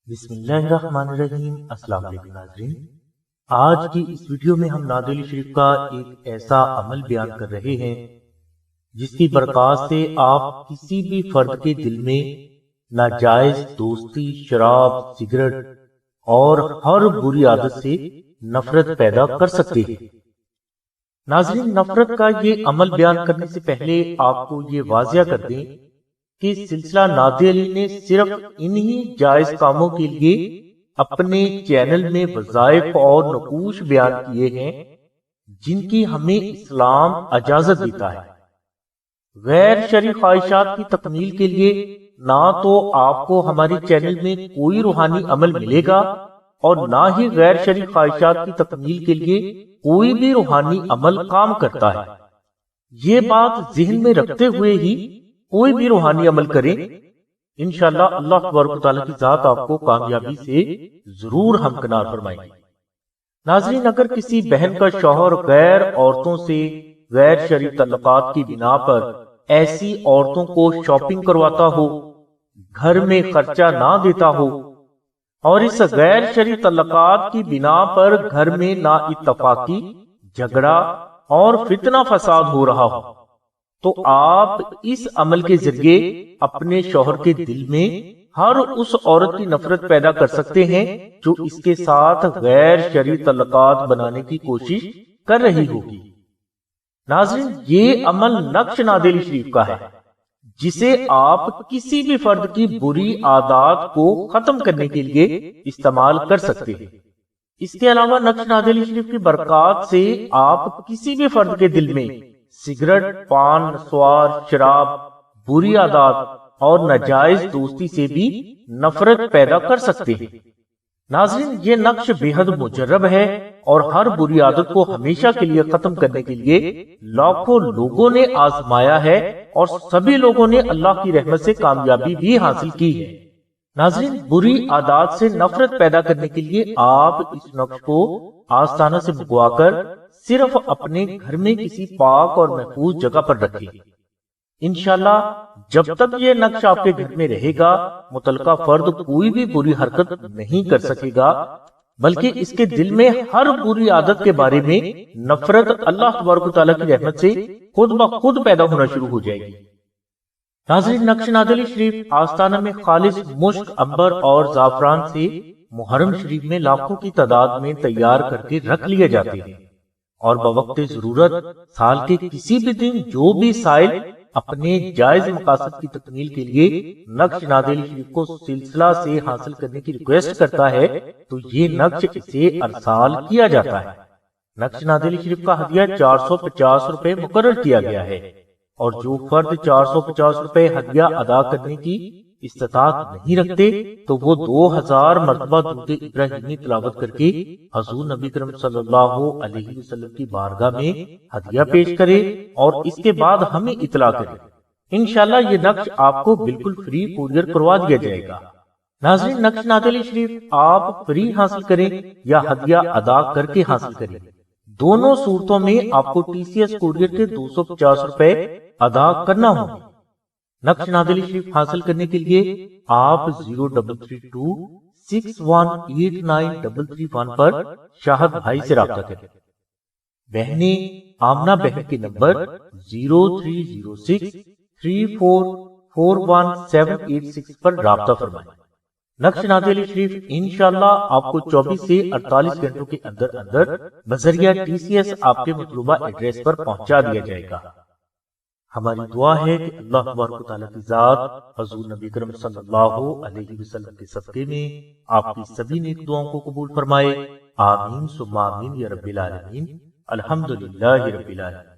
بسم اللہ الرحمن الرحیم۔ السلام علیکم ناظرین، آج کی اس ویڈیو میں ہم نادیلی شریف کا ایک ایسا عمل بیان کر رہے ہیں جس کی برکات سے آپ کسی بھی فرد کے دل میں ناجائز دوستی، شراب، سگریٹ اور ہر بری عادت سے نفرت پیدا کر سکتے ہیں۔ ناظرین، نفرت کا یہ عمل بیان کرنے سے پہلے آپ کو یہ واضح کر دیں کہ سلسلہ نادی علی نے صرف انہی جائز کاموں کے لیے اپنے چینل میں وظائف اور نقوش بیان کیے ہیں جن کی ہمیں اسلام اجازت دیتا ہے۔ غیر شرعی خواہشات کی تکمیل کے لیے نہ تو آپ کو ہماری چینل میں کوئی روحانی عمل ملے گا اور نہ ہی غیر شرعی خواہشات کی تکمیل کے لیے کوئی بھی روحانی عمل کام کرتا ہے۔ یہ بات ذہن میں رکھتے ہوئے ہی کوئی بھی روحانی عمل کریں، انشاءاللہ اللہ تبارک و تعالیٰ کی ذات آپ کو کامیابی سے ضرور ہمکنار فرمائے گی۔ ناظرین، اگر کسی بہن کا شوہر غیر عورتوں سے غیر شرعی تعلقات کی بنا پر ایسی عورتوں کو شاپنگ کرواتا ہو، گھر میں خرچہ نہ دیتا ہو اور اس غیر شرعی تعلقات کی بنا پر گھر میں نا اتفاقی، جھگڑا اور فتنہ فساد ہو رہا ہو، تو آپ اس عمل کے ذریعے اپنے شوہر کے دل میں ہر اس عورت کی نفرت پیدا کر سکتے ہیں جو اس کے ساتھ غیر شرعی تعلقات بنانے کی کوشش کر رہی ہوگی۔ ناظرین، یہ عمل نقش نادیلی شریف کا ہے جسے آپ کسی بھی فرد کی بری عادات کو ختم کرنے کے لیے استعمال کر سکتے ہیں۔ اس کے علاوہ نقش نادیلی شریف کی برکات سے آپ کسی بھی فرد کے دل میں سگریٹ، پان، نسوار، شراب، بری عادات اور ناجائز دوستی سے بھی نفرت پیدا کر سکتے ہیں۔ ناظرین، یہ نقش بے حد مجرب ہے اور ہر بری عادت کو ہمیشہ کے لیے ختم کرنے کے لیے لاکھوں لوگوں نے آزمایا ہے اور سبھی لوگوں نے اللہ کی رحمت سے کامیابی بھی حاصل کی ہے۔ ناظرین، بری عادات سے نفرت پیدا کرنے کے لیے آپ اس نقش کو آستانہ سے منگوا کر صرف اپنے گھر میں کسی پاک اور محفوظ جگہ پر رکھیں۔ انشاءاللہ جب تک یہ نقش آپ کے گھر میں رہے گا، متعلقہ فرد کوئی بھی بری حرکت نہیں کر سکے گا، بلکہ اس کے دل میں ہر بری عادت کے بارے میں نفرت اللہ تبارک و تعالیٰ کی رحمت سے خود بخود پیدا ہونا شروع ہو جائے گی۔ ناظرین، نقش نادیلی شریف آستانہ میں خالص مشک، عنبر اور زعفران سے محرم شریف میں لاکھوں کی تعداد میں تیار کر کے رکھ لیے جاتے ہیں اور بوقت ضرورت سال کے کسی بھی دن جو بھی سائل اپنے جائز مقاصد کی تکمیل کے لیے نقش نادیلی شریف کو سلسلہ سے حاصل کرنے کی ریکویسٹ کرتا ہے تو یہ نقش اسے ارسال کیا جاتا ہے۔ نقش نادیلی شریف کا ہدیہ 450 روپے مقرر کیا گیا ہے اور جو فرد 450 روپے ہدیہ ادا کرنے کی استطاعت نہیں رکھتے تو وہ 2000 مرتبہ درود ابراہیمی تلاوت کر کے حضور نبی کریم صلی اللہ علیہ وسلم کی بارگاہ میں ہدیہ پیش کرے اور اس کے بعد ہمیں اطلاع کرے۔ انشاءاللہ یہ نقش آپ کو بالکل فری کوریئر کروا دیا جائے گا۔ ناظرین، نقش نادیلی شریف آپ فری حاصل کریں یا ہدیہ ادا کر کے حاصل کریں، دونوں صورتوں میں آپ کو TCS کوریئر کے 250 روپے ادا کرنا ہوگا۔ نقش نادیلی شریف حاصل کرنے کے لیے آپ 0332618933 پر شاہد بھائی سے رابطہ کریں۔ بہنیں آمنہ بہن کے نمبر 030634418786 پر رابطہ فرمائیں۔ نقش نادیلی شریف انشاءاللہ آپ کو 24 سے 48 گھنٹوں کے اندر اندر بذریعہ TCS آپ کے مطلوبہ ایڈریس پر پہنچا دیا جائے گا۔ ہماری دعا ہے کہ اللہ تبارک و تعالیٰ کی ذات حضور نبی کریم صلی اللہ علیہ وسلم کے صدقے میں آپ کی سبھی نیک دعاؤں کو قبول فرمائے۔ آمین ثم آمین یا رب العالمین۔ الحمدللہ رب العالمین۔